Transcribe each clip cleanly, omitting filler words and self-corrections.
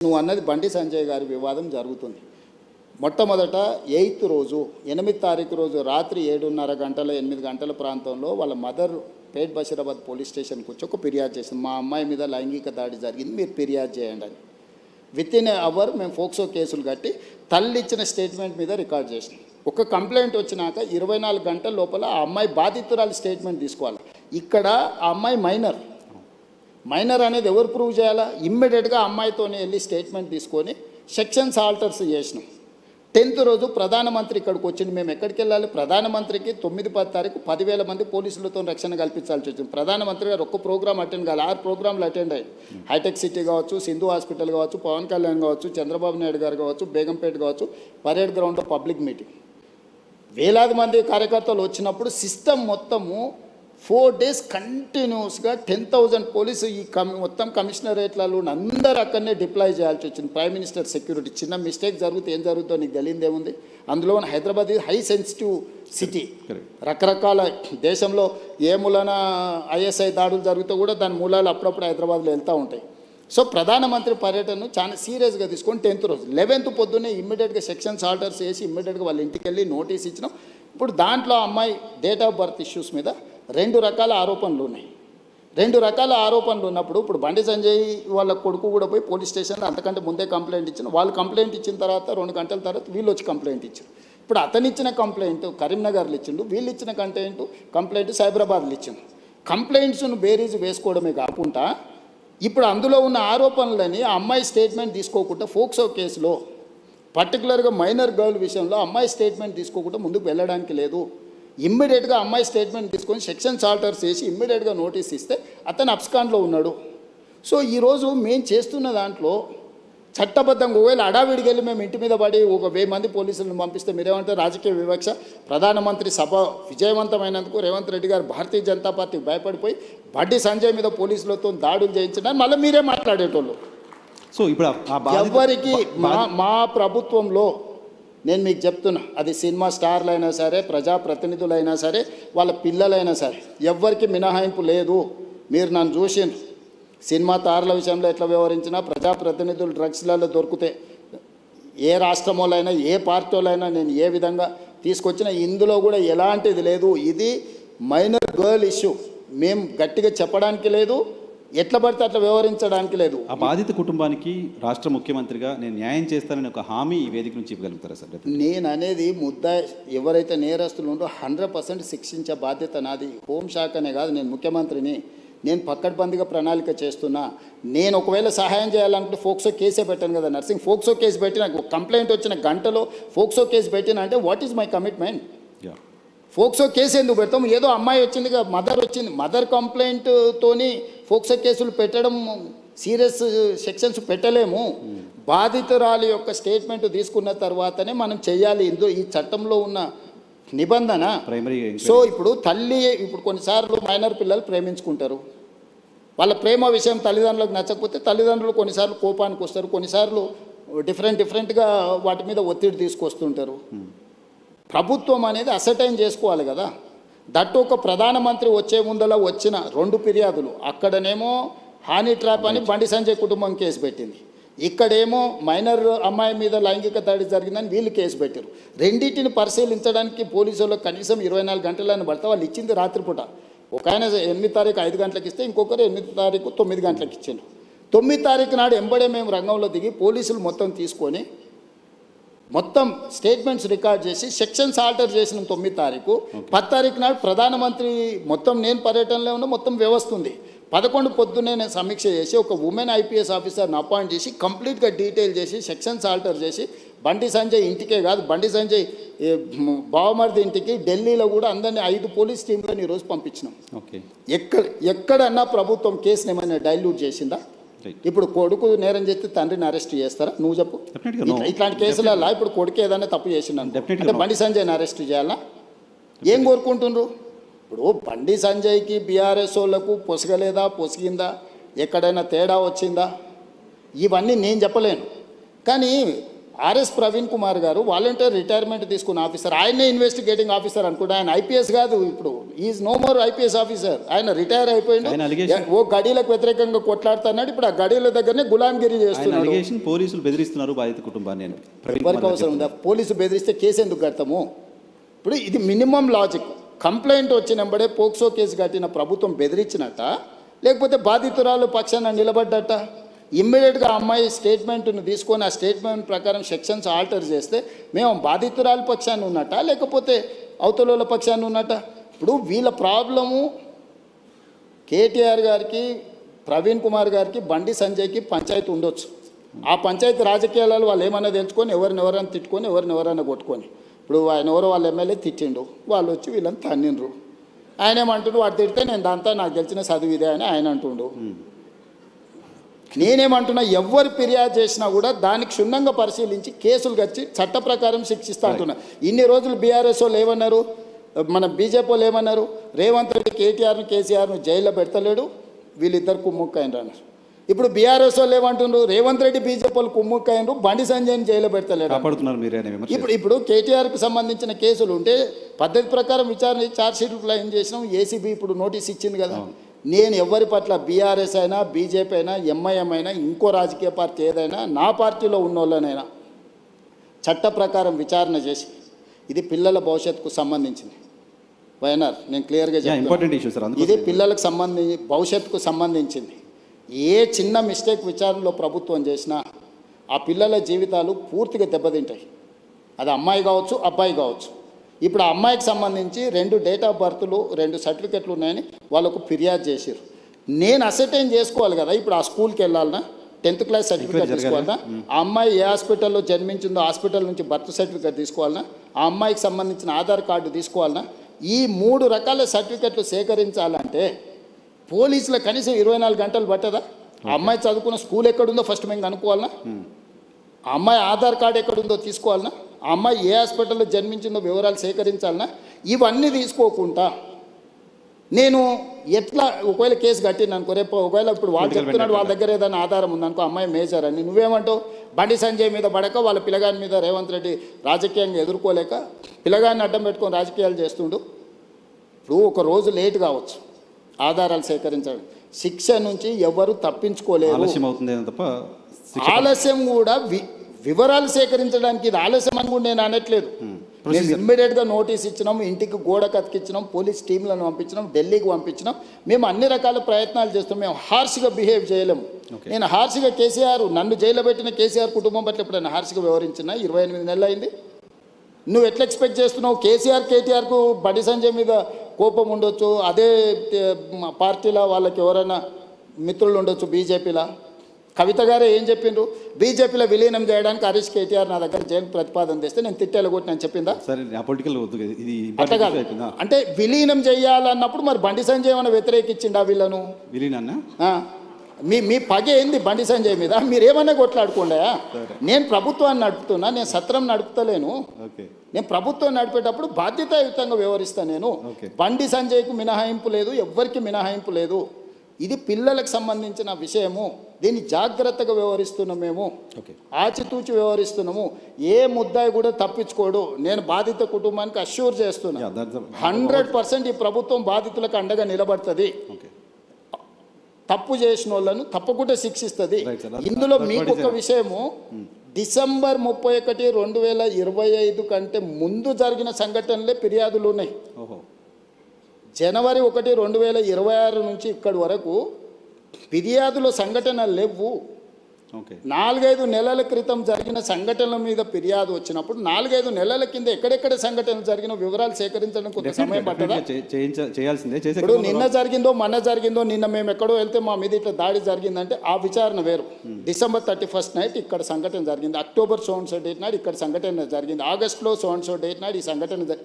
నువ్వు అన్నది బండి సంజయ్ గారి వివాదం జరుగుతుంది. మొట్టమొదట 8th రోజు 8వ తారీఖు రోజు రాత్రి 7:30 గంటల 8 గంటల ప్రాంతంలో వాళ్ళ మదర్ పేట్ బషీరాబాద్ పోలీస్ స్టేషన్కి వచ్చి ఒక ఫిర్యాదు చేసింది. మా అమ్మాయి మీద లైంగిక దాడి జరిగింది, మీరు ఫిర్యాదు చేయండి అని. వితిన్ అవర్ మేము ఫోక్సో కేసులు కట్టి తల్లి ఇచ్చిన స్టేట్మెంట్ మీద రికార్డ్ చేసినాం. ఒక కంప్లైంట్ వచ్చినాక 24 గంటల లోపల ఆ అమ్మాయి బాధితురాలి స్టేట్మెంట్ తీసుకోవాలి. ఇక్కడ ఆ అమ్మాయి మైనర్ అనేది ఎవరు ప్రూవ్ చేయాలా? ఇమ్మీడియట్గా అమ్మాయితోనే వెళ్ళి స్టేట్మెంట్ తీసుకొని సెక్షన్స్ ఆల్టర్స్ చేసినాం. 10th రోజు ప్రధానమంత్రి ఇక్కడికి వచ్చింది. మేము ఎక్కడికి వెళ్ళాలి? ప్రధానమంత్రికి 9-10 తారీఖు 10,000 మంది పోలీసులతో రక్షణ కల్పించాల్సి వచ్చింది. ప్రధానమంత్రి గారు ఒక్క ప్రోగ్రామ్ అటెండ్ కావాలి, 6 ప్రోగ్రాంలు అటెండ్ అయ్యారు. హైటెక్ సిటీ కావచ్చు, సింధు హాస్పిటల్ కావచ్చు, పవన్ కళ్యాణ్ కావచ్చు, చంద్రబాబు నాయుడు గారు కావచ్చు, బేగంపేట కావచ్చు, పరేడ్ గ్రౌండ్లో పబ్లిక్ మీటింగ్. వేలాది మంది కార్యకర్తలు వచ్చినప్పుడు సిస్టమ్ మొత్తము 4 days కంటిన్యూస్గా 10,000 పోలీసు ఈ మొత్తం కమిషనరేట్లలో అందరూ అక్కడనే డిప్లాయ్ చేయాల్సి వచ్చింది. Prime minister security. చిన్న మిస్టేక్ జరిగితే ఏం జరుగుతుందో నీకు తెలియదేముంది. అందులో హైదరాబాద్ హై సెన్సిటివ్ సిటీ. రకరకాల దేశంలో ఏ మూలన ఐఎస్ఐ దాడులు జరుగుతూ కూడా దాని మూలాలు అప్పుడప్పుడు హైదరాబాద్లో వెళ్తూ ఉంటాయి. సో ప్రధానమంత్రి పర్యటనను చాలా సీరియస్గా తీసుకొని 10th రోజు 11th పొద్దున్నే ఇమ్మీడియట్గా సెక్షన్స్ ఆర్డర్స్ వేసి ఇమ్మీడియట్గా వాళ్ళ ఇంటికి వెళ్ళి నోటీస్ ఇచ్చినాం. ఇప్పుడు దాంట్లో అమ్మాయి డేట్ ఆఫ్ బర్త్ ఇష్యూస్ మీద 2 రకాల ఆరోపణలు ఉన్నాయి. 2 రకాల ఆరోపణలు ఉన్నప్పుడు ఇప్పుడు బండి సంజయ్ వాళ్ళ కొడుకు కూడా పోయి పోలీస్ స్టేషన్లో అంతకంటే ముందే కంప్లైంట్ ఇచ్చిన. వాళ్ళు కంప్లైంట్ ఇచ్చిన తర్వాత 2 గంటల తర్వాత వీళ్ళు వచ్చి కంప్లైంట్ ఇచ్చారు. ఇప్పుడు అతను ఇచ్చిన కంప్లైంట్ కరీంనగర్లో ఇచ్చిండు, వీళ్ళు ఇచ్చిన కంప్లైంట్ సైబరాబాద్లో ఇచ్చిండు. కంప్లైంట్స్ను బేరీజ్ వేసుకోవడమే కాకుండా ఇప్పుడు అందులో ఉన్న ఆరోపణలని ఆ అమ్మాయి స్టేట్మెంట్ తీసుకోకుండా ఫోక్సో కేసులో పర్టికులర్గా మైనర్ గర్ల్ విషయంలో అమ్మాయి స్టేట్మెంట్ తీసుకోకుండా ముందుకు వెళ్ళడానికి లేదు. ఇమ్మీడియట్గా అమ్మాయి స్టేట్మెంట్ తీసుకొని సెక్షన్స్ ఆల్టర్స్ చేసి ఇమ్మీడియట్గా నోటీస్ ఇస్తే అతను అబ్స్కాండ్లో ఉన్నాడు. సో ఈరోజు మేము చేస్తున్న దాంట్లో చట్టబద్ధంగా ఒకవేళ అడావిడికి వెళ్ళి మేము ఇంటి మీద పడి 1000 మంది పోలీసులను పంపిస్తే మీరేమంటే రాజకీయ వివక్ష. ప్రధానమంత్రి సభ విజయవంతమైనందుకు రేవంత్ రెడ్డి గారు భారతీయ జనతా పార్టీకి భయపడిపోయి బండి సంజయ్ మీద పోలీసులతో దాడులు చేయించడానికి మళ్ళీ మీరే మాట్లాడేటోళ్ళు. సో ఇప్పుడు ఎవరికి మా ప్రభుత్వంలో నేను మీకు చెప్తున్నా, అది సినిమా స్టార్లు అయినా సరే, ప్రజాప్రతినిధులైనా సరే, వాళ్ళ పిల్లలైనా సరే, ఎవ్వరికి మినహాయింపు లేదు. మీరు నన్ను చూసిండ్రు సినిమా తారల విషయంలో ఎట్లా వ్యవహరించినా, ప్రజాప్రతినిధులు డ్రగ్స్లలో దొరికితే ఏ రాష్ట్రంలోనైనా ఏ పార్టీలైనా నేను ఏ విధంగా తీసుకొచ్చినా ఇందులో కూడా ఎలాంటిది లేదు. ఇది మైనర్ గర్ల్ ఇష్యూ. మేము గట్టిగా చెప్పడానికి లేదు, ఎట్లా పడితే అట్లా వ్యవహరించడానికి లేదు. ఆ బాధిత కుటుంబానికి రాష్ట్ర ముఖ్యమంత్రిగా నేను న్యాయం చేస్తానని ఒక హామీ ఈ వేదిక నుంచి ఇవ్వగలుగుతారా సార్? నేను అనేది ఎవరైతే నేరస్తులు ఉందో 100% శిక్షించే బాధ్యత నాది. హోంశాఖనే కాదు, నేను ముఖ్యమంత్రిని. నేను పక్కడ్బందీగా ప్రణాళిక చేస్తున్నా. నేను ఒకవేళ సహాయం చేయాలనుకుంటే ఫోక్సో కేసే పెట్టాను కదా నర్సింగ్. ఫోక్సో కేసు పెట్టిన కంప్లైంట్ వచ్చిన గంటలో ఫోక్సో కేసు పెట్టిన అంటే what is my commitment? POCSO case ఎందుకు పెడతాం? ఏదో అమ్మాయి వచ్చింది, మదర్ వచ్చింది, మదర్ కంప్లైంట్తోని ఫోక్సో కేసులు పెట్టడం సీరియస్ సెక్షన్స్ పెట్టలేము. బాధితురాలి యొక్క స్టేట్మెంట్ తీసుకున్న తర్వాతనే మనం చెయ్యాలి. ఈ చట్టంలో ఉన్న నిబంధన. సో ఇప్పుడు ఇప్పుడు కొన్నిసార్లు మైనర్ పిల్లలు ప్రేమించుకుంటారు. వాళ్ళ ప్రేమ విషయం తల్లిదండ్రులకు నచ్చకపోతే తల్లిదండ్రులు కొన్నిసార్లు కోపానికి వస్తారు, కొన్నిసార్లు డిఫరెంట్గా వాటి మీద ఒత్తిడి తీసుకొస్తుంటారు. ప్రభుత్వం అనేది అసర్టైన్ చేసుకోవాలి కదా. దట్టు ఒక ప్రధానమంత్రి వచ్చే ముందలా వచ్చిన 2 ఫిర్యాదులు, అక్కడనేమో హానీ ట్రాప్ అని బండి సంజయ్ కుటుంబం కేసు పెట్టింది, ఇక్కడేమో మైనర్ అమ్మాయి మీద లైంగిక దాడి జరిగిందని వీళ్ళు కేసు పెట్టారు. రెండింటిని పరిశీలించడానికి పోలీసులు కనీసం 24 గంటలని పడితే వాళ్ళు ఇచ్చింది రాత్రిపూట. ఒక ఆయన 8వ తారీఖు 5 గంటలకు ఇస్తే ఇంకొకరు 8వ తారీఖు 9 గంటలకు ఇచ్చారు. 9వ తారీఖు నాడు ఎంబడే మేము రంగంలో దిగి పోలీసులు మొత్తం తీసుకొని మొత్తం స్టేట్మెంట్స్ రికార్డ్ చేసి సెక్షన్స్ ఆల్టర్ చేసిన 9వ తారీఖు. 10వ తారీఖు నాడు ప్రధానమంత్రి మొత్తం నేను పర్యటనలో ఉన్న మొత్తం వ్యవస్థ ఉంది. 11 పొద్దున్నే నేను సమీక్ష చేసి ఒక ఉమెన్ IPS ఆఫీసర్ని అపాయింట్ చేసి కంప్లీట్గా డీటెయిల్ చేసి సెక్షన్స్ ఆల్టర్ చేసి బండి సంజయ్ ఇంటికే కాదు, బండి సంజయ్ బావమరిది ఇంటికి ఢిల్లీలో కూడా అందరినీ 5 పోలీస్ టీంలను ఈరోజు పంపించినాం. ఎక్కడన్నా ప్రభుత్వం కేసుని ఏమైనా డైల్యూట్ చేసిందా? ఇప్పుడు కొడుకు నేరం చేస్తే తండ్రిని అరెస్ట్ చేస్తారా? నువ్వు చెప్పు. ఇట్లాంటి కేసులలో ఇప్పుడు కొడుకు ఏదైనా తప్పు చేసిండు అంటే బండి సంజయ్ని అరెస్ట్ చేయాలా? ఏం కోరుకుంటుండ్రు? ఇప్పుడు బండి సంజయ్కి బీఆర్ఎస్ వాళ్ళకు పొసగలేదా, పొసిగిందా, ఎక్కడైనా తేడా వచ్చిందా, ఇవన్నీ నేను చెప్పలేను. కానీ RS Praveen Kumar garu volunteer retirement తీసుకున్న ఆఫీసర్, ఆయనే ఇన్వెస్టిగేటింగ్ ఆఫీసర్ అనుకుంటే ఆయన ఐపీఎస్ కాదు, ఇప్పుడు is no more IPS officer, ఆయన రిటైర్ ఆయన అయిపోయింది. allegation- ఓ గడీలకు వ్యతిరేకంగా కొట్లాడుతున్నాడు, ఇప్పుడు ఆ గడీల దగ్గరనే గులాంగిరి ఆయన చేస్తున్నాడు. అలిగేషన్ పోలీసులు బెదిరిస్తున్నారు బాధిత కుటుంబాన్ని అని ప్రవీణ్ ఎవరికి కుమార్ అవసరం ఉందా? పోలీసు బెదిరిస్తే కేసు ఎందుకు కడతాము? ఇప్పుడు ఇది మినిమం లాజిక్. కంప్లైంట్ వచ్చినప్పుడే పోక్సో కేసు కట్టిన ప్రభుత్వం బెదిరించినట్ట, లేకపోతే బాధితురాలు పక్షాన నిలబడ్డట? ఇమ్మీడియట్గా అమ్మాయి స్టేట్మెంట్ను తీసుకొని ఆ స్టేట్మెంట్ ప్రకారం సెక్షన్స్ ఆల్టర్ చేస్తే మేము బాధితురాలు పక్షాన్ని ఉన్నట్ట, లేకపోతే అవతల పక్షాన్ని ఉన్నట్ట? ఇప్పుడు వీళ్ళ ప్రాబ్లము కేటీఆర్ గారికి, ప్రవీణ్ కుమార్ గారికి, బండి సంజయ్కి పంచాయతీ ఉండొచ్చు. ఆ పంచాయతీ రాజకీయాలలో వాళ్ళు ఏమన్నా తెలుసుకొని ఎవరినెవరైనా తిట్టుకొని ఎవరినెవరైనా కొట్టుకొని, ఇప్పుడు ఆయన ఎవరో వాళ్ళ ఎమ్మెల్యే తిట్టిండు, వాళ్ళు వచ్చి వీళ్ళని తన్నిండ్రు. ఆయన ఏమంటుండు, వాడు తిడితే నేను దాంతో నాకు తెలిసిన చదువు ఇదే అని ఆయన అంటుండు. నేనేమంటున్నా, ఎవరు ఫిర్యాదు చేసినా కూడా దానికి క్షుణ్ణంగా పరిశీలించి కేసులు కచ్చి చట్ట ప్రకారం శిక్షిస్తా అంటున్నా. ఇన్ని రోజులు బీఆర్ఎస్ వాళ్ళు ఏమన్నారు, మన బీజేపీ వాళ్ళు ఏమన్నారు, రేవంత్ రెడ్డి కేటీఆర్ను కేసీఆర్ను జైల్లో పెడతలేడు, వీళ్ళిద్దరు కుమ్ముక్కైనరు అన్నారు. ఇప్పుడు బీఆర్ఎస్ వాళ్ళు ఏమంటున్నారు, రేవంత్ రెడ్డి బీజేపీ వాళ్ళు కుమ్ముక్కైనరు, బండి సంజయ్ని జైల్లో పెడతలేడు. కాపాడుతున్నారు మీరే అనే విమర్శ. ఇప్పుడు కేటీఆర్కి సంబంధించిన కేసులు ఉంటే పద్ధతి ప్రకారం విచారణ ఛార్జ్షీట్లు క్లెయిమ్ చేసినాం, ఏసీబీ ఇప్పుడు నోటీస్ ఇచ్చింది కదా. నేను ఎవరి పట్ల బీఆర్ఎస్ అయినా, బీజేపీ అయినా, ఎంఐఎం అయినా, ఇంకో రాజకీయ పార్టీ ఏదైనా, నా పార్టీలో ఉన్న వాళ్ళనైనా చట్ట ప్రకారం విచారణ చేసి, ఇది పిల్లల భవిష్యత్తుకు సంబంధించింది. వైఎన్ఆర్ నేను క్లియర్గా ఇంపార్టెంట్ ఇష్యూ సార్, చెప్తాను, ఇది పిల్లలకు భవిష్యత్తుకు సంబంధించింది. ఏ చిన్న మిస్టేక్ విచారణలో ప్రభుత్వం చేసినా ఆ పిల్లల జీవితాలు పూర్తిగా దెబ్బతింటాయి. అది అమ్మాయి కావచ్చు, అబ్బాయి కావచ్చు. ఇప్పుడు ఆ అమ్మాయికి సంబంధించి 2 డేట్ ఆఫ్ బర్త్లు, 2 సర్టిఫికెట్లు ఉన్నాయని వాళ్ళకు ఫిర్యాదు చేశారు. నేను అసర్టైన్ చేసుకోవాలి కదా, ఇప్పుడు ఆ స్కూల్కి వెళ్ళాలన్నా, 10th క్లాస్ సర్టిఫికేట్ తీసుకోవాలన్నా, ఆ అమ్మాయి ఏ హాస్పిటల్లో జన్మించిందో హాస్పిటల్ నుంచి బర్త్ సర్టిఫికేట్ తీసుకోవాలన్నా, ఆ అమ్మాయికి సంబంధించిన ఆధార్ కార్డు తీసుకోవాలన్నా, ఈ 3 రకాల సర్టిఫికెట్లు సేకరించాలంటే పోలీసుల కనీసం 24 గంటలు పట్టదా? ఆ అమ్మాయి చదువుకున్న స్కూల్ ఎక్కడుందో ఫస్ట్ మేము కనుక్కోవాలన్నా, ఆ అమ్మాయి ఆధార్ కార్డు ఎక్కడుందో తీసుకోవాలన్నా, ఆ అమ్మాయి ఏ హాస్పిటల్లో జన్మించిందో వివరాలు సేకరించాలన్నా, ఇవన్నీ తీసుకోకుండా నేను ఎట్లా ఒకవేళ కేసు కట్టిన అనుకో, రేపు ఒకవేళ ఇప్పుడు వాళ్ళు చెప్తున్నాడు వాళ్ళ దగ్గర ఏదైనా ఆధారం ఉందనుకో, అమ్మాయి మేజర్ అని, నువ్వేమంటావు? బండి సంజయ్ మీద పడక వాళ్ళ పిల్లగాని మీద రేవంత్ రెడ్డి రాజకీయంగా ఎదుర్కోలేక పిల్లగాన్ని అడ్డం పెట్టుకొని రాజకీయాలు చేస్తుండు. ఇప్పుడు ఒక రోజు లేట్ కావచ్చు ఆధారాలు సేకరించడం, శిక్ష నుంచి ఎవరు తప్పించుకోలేరు. ఆలస్యం అవుతుంది తప్ప ఆలస్యం కూడా వివరాలు సేకరించడానికి ఇది ఆలస్యం అని కూడా నేను అనట్లేదు. మేము ఇమ్మీడియట్గా నోటీస్ ఇచ్చినాం, ఇంటికి గోడ కతికిచ్చినాం, పోలీస్ టీంలను పంపించినాం, ఢిల్లీకి పంపించినాం, మేము అన్ని రకాల ప్రయత్నాలు చేస్తాం. మేము హార్ష్గా బిహేవ్ చేయలేము. నేను హార్ష్గా కేసీఆర్, నన్ను జైల్లో పెట్టిన కేసీఆర్ కుటుంబం పట్ల ఎప్పుడైనా హార్ష్గా వ్యవహరించిన? 28 నెలలు అయింది. నువ్వు ఎట్లా ఎక్స్పెక్ట్ చేస్తున్నావు? కేటీఆర్కు బండి సంజయ్ మీద కోపం ఉండొచ్చు, అదే పార్టీలో వాళ్ళకి ఎవరైనా మిత్రులు ఉండొచ్చు, బీజేపీలో. కవిత గారే ఏం చెప్పిండ్రు, బీజేపీలో విలీనం చేయడానికి హరీష్ కేటీఆర్ నా దగ్గర జైలు ప్రతిపాదన తెస్తే నేను తిట్టేలా కొట్టినని చెప్పిందా? సరే పొలిటికల్ ఇది అట్లా కాదు. అంటే విలీనం చేయాలన్నప్పుడు మరి బండి సంజయ్ ఏమైనా వ్యతిరేకించిండా వీళ్ళను? విలీనన్నా మీ పగ ఏంది బండి సంజయ్ మీద? మీరేమన్నా కొట్లాడుకోండా? నేను ప్రభుత్వాన్ని నడుపుతున్నా, నేను సత్రం నడుపుతలేను. నేను ప్రభుత్వం నడిపేటప్పుడు బాధ్యతాయుతంగా వ్యవహరిస్తాను. నేను బండి సంజయ్కు మినహాయింపు లేదు, ఎవ్వరికి మినహాయింపు లేదు. ఇది పిల్లలకు సంబంధించిన విషయము, దీన్ని జాగ్రత్తగా వ్యవహరిస్తున్నాం, మేము ఆచితూచి వ్యవహరిస్తున్నాము. ఏ ముద్దాయి కూడా తప్పించుకోడు. నేను బాధిత కుటుంబానికి అష్యూర్ చేస్తున్నా, 100% ఈ ప్రభుత్వం బాధితులకు అండగా నిలబడుతుంది. తప్పు చేసిన వాళ్ళను తప్పకుండా శిక్షిస్తుంది. ఇందులో మీకు ఒక విషయము, డిసెంబర్ 31, 2025 కంటే ముందు జరిగిన సంఘటనలే ఫిర్యాదులు ఉన్నాయి. జనవరి 1, 2026 నుంచి ఇక్కడి వరకు ఫిర్యాదుల సంఘటనలు లేవు. 4-5 నెలల క్రితం జరిగిన సంఘటనల మీద ఫిర్యాదు వచ్చినప్పుడు 4-5 నెలల కింద ఎక్కడెక్కడ సంఘటనలు జరిగిన వివరాలు సేకరించడం కొంత సమయం పట్టదా? ఇప్పుడు నిన్న జరిగిందో మొన్న జరిగిందో, నిన్న మేము ఎక్కడో వెళ్తే మా మీద ఇట్లా దాడి జరిగిందంటే ఆ విచారణ వేరు. డిసెంబర్ 31 నైట్ ఇక్కడ సంఘటన జరిగింది, October so and so date నాడు ఇక్కడ సంఘటన జరిగింది, ఆగస్టులో సో అండ్ సో డేట్ నాడు ఈ సంఘటన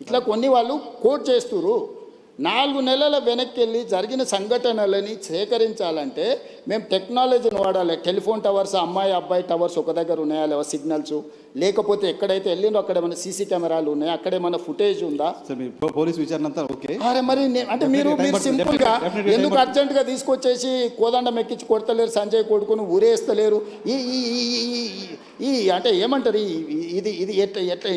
ఇట్లా కొన్ని వాళ్ళు కోట్ చేస్తున్నారు. 4 నెలల వెనక్కి వెళ్ళి జరిగిన సంఘటనలని సేకరించాలంటే మేము టెక్నాలజీని వాడాలి. టెలిఫోన్ టవర్స్, అమ్మాయి అబ్బాయి టవర్స్ ఒక దగ్గర ఉన్నాయా లేవా సిగ్నల్స్, లేకపోతే ఎక్కడైతే వెళ్ళిందో అక్కడ ఏమైనా సీసీ కెమెరాలు ఉన్నాయా, అక్కడ ఏమైనా ఫుటేజ్ ఉందా? పోలీస్ విచారణ అంతా ఓకే. అరే మరి అంటే మీరు సింపుల్గా ఎందుకు అర్జెంటుగా తీసుకొచ్చేసి కోదండం ఎక్కించి కొడతలేరు, సంజయ్ కొడుకుని ఊరేస్తలేరు? అంటే ఏమంటారు ఇది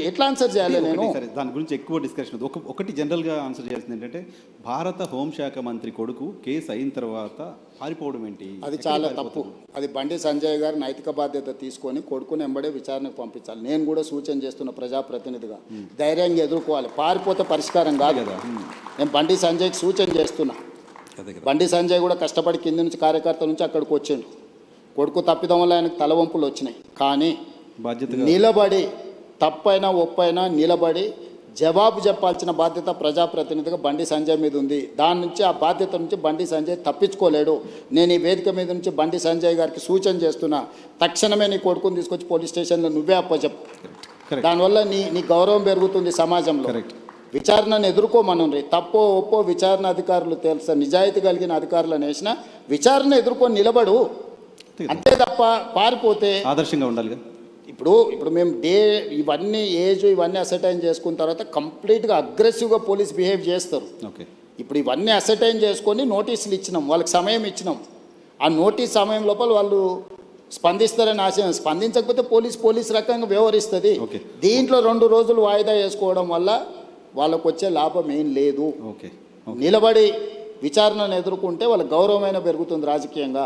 ఎట్లా ఆన్సర్ చేయాలి నేను? ఒకటి సరే, దాని గురించి ఎక్కువ డిస్కషన్ వద్దు. ఒకటి జనరల్గా ఆన్సర్ చేయాల్సింది ఏంటంటే, భారత హోంశాఖ మంత్రి కొడుకు కేసు అయిన తర్వాత పారిపోవడం ఏంటి? అది చాలా తప్పు. అది బండి సంజయ్ గారు నైతిక బాధ్యత తీసుకొని కొడుకుని వెంబడే విచారణకు పంపించాలి. నేను కూడా సూచన చేస్తున్న ప్రజాప్రతినిధిగా ధైర్యంగా ఎదుర్కోవాలి. పారిపోతే పరిష్కారం కాదు కదా. నేను బండి సంజయ్కి సూచన చేస్తున్నా. బండి సంజయ్ కూడా కష్టపడి కింది నుంచి కార్యకర్త నుంచి అక్కడికి వచ్చిండు. కొడుకు తప్పిదం వల్ల ఆయనకు తలవంపులు వచ్చినాయి. కానీ బాధ్యతగా నిలబడి తప్పైనా ఒప్పైనా నిలబడి జవాబు చెప్పాల్సిన బాధ్యత ప్రజాప్రతినిధిగా బండి సంజయ్ మీద ఉంది. దాని నుంచి ఆ బాధ్యత నుంచి బండి సంజయ్ తప్పించుకోలేడు. నేను ఈ వేదిక మీద నుంచి బండి సంజయ్ గారికి సూచన చేస్తున్నా, తక్షణమే నీ కొడుకుని తీసుకొచ్చి పోలీస్ స్టేషన్లో నువ్వే అప్పచెప్పు. దానివల్ల నీ గౌరవం పెరుగుతుంది సమాజంలో. విచారణను ఎదుర్కోమనండి. తప్పో ఒప్పో విచారణ అధికారులు తెలుసా, నిజాయితీ కలిగిన అధికారులను వేసిన విచారణ ఎదుర్కొని నిలబడు. అంతే తప్ప పారిపోతే ఆదర్శంగా ఉండాలిగా. ఇప్పుడు మేము ఇవన్నీ ఇవన్నీ అసర్టైన్ చేసుకున్న తర్వాత కంప్లీట్గా అగ్రెసివ్గా పోలీస్ బిహేవ్ చేస్తారు. ఓకే, ఇప్పుడు ఇవన్నీ అసర్టైన్ చేసుకొని నోటీసులు ఇచ్చినాం, వాళ్ళకి సమయం ఇచ్చినాం. ఆ నోటీస్ సమయం లోపల వాళ్ళు స్పందిస్తారని ఆశ, స్పందించకపోతే పోలీస్ రకంగా వ్యవహరిస్తుంది. ఓకే. దీంట్లో 2 రోజులు వాయిదా వేసుకోవడం వల్ల వాళ్ళకు వచ్చే లాభం ఏం లేదు. ఓకే. నిలబడి విచారణను ఎదుర్కొంటే వాళ్ళ గౌరవమైన పెరుగుతుంది రాజకీయంగా.